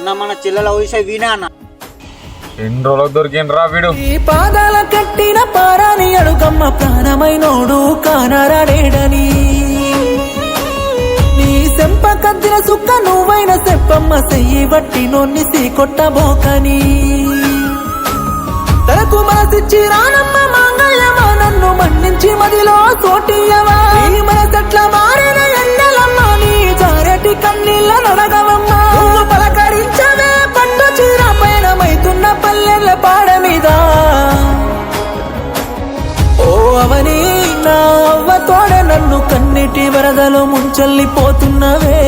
అన్న మన చెల్లెల విషయం వినా అన్న. ఎన్ని రోజులకు దొరికిండ్రా వీడు. ఈ పాదాల కట్టిన పారాని అడుగమ్మ ప్రాణమైనోడు కానరాడేడని నీ సెంప కద్దిన సుక్క నువ్వైన సెప్పమ్మ సెయ్యి బట్టి నొన్ని కొట్టబోకని తనకు మనసిచ్చి రానమ్మ మాంగళ్యమా నన్ను మన్నించి మదిలో సోటియవా మనసట్ల మారిన ఎన్నెలమ్మ నీ జారటి కన్నీళ్ళ నడగవమ్మా నువ్వు పలకరించవే పట్టు చీర పయనమైతున్న పల్లెల పాడ మీద ఓ అవని నా అవ్వ తోడ నన్ను కన్నిటి వరదలో ముంచెల్లిపోతున్నవే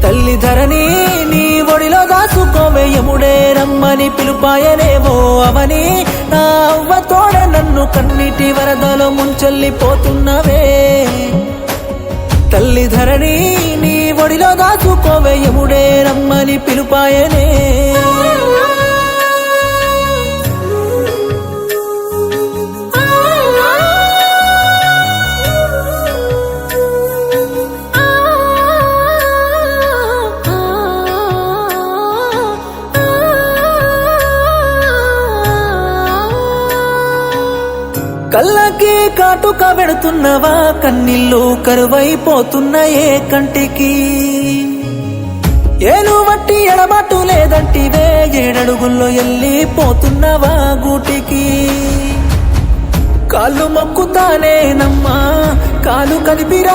తల్లి ధరణి నీ ఒడిలో దాసుకోవే యముడే రమ్మని పిలుపాయనేవో అవని నా అవ్వ తోడ నన్ను కన్నిటి వరదలో ముంచెల్లిపోతున్నవే తల్లి ధరణి నీ ఒడిలో దాసుకోవే యముడే రమ్మని పిలుపాయనే కళ్ళకి కాటుక పెడుతున్నవా కన్నీళ్ళు కరువైపోతున్న ఏ కంటికి ఏలు వట్టి ఎడబాటు లేదంటివే ఏడడుగుల్లో వెళ్ళిపోతున్నవా గూటికి కాళ్ళు మొక్కుతానేనమ్మా కాలు కదిపిరా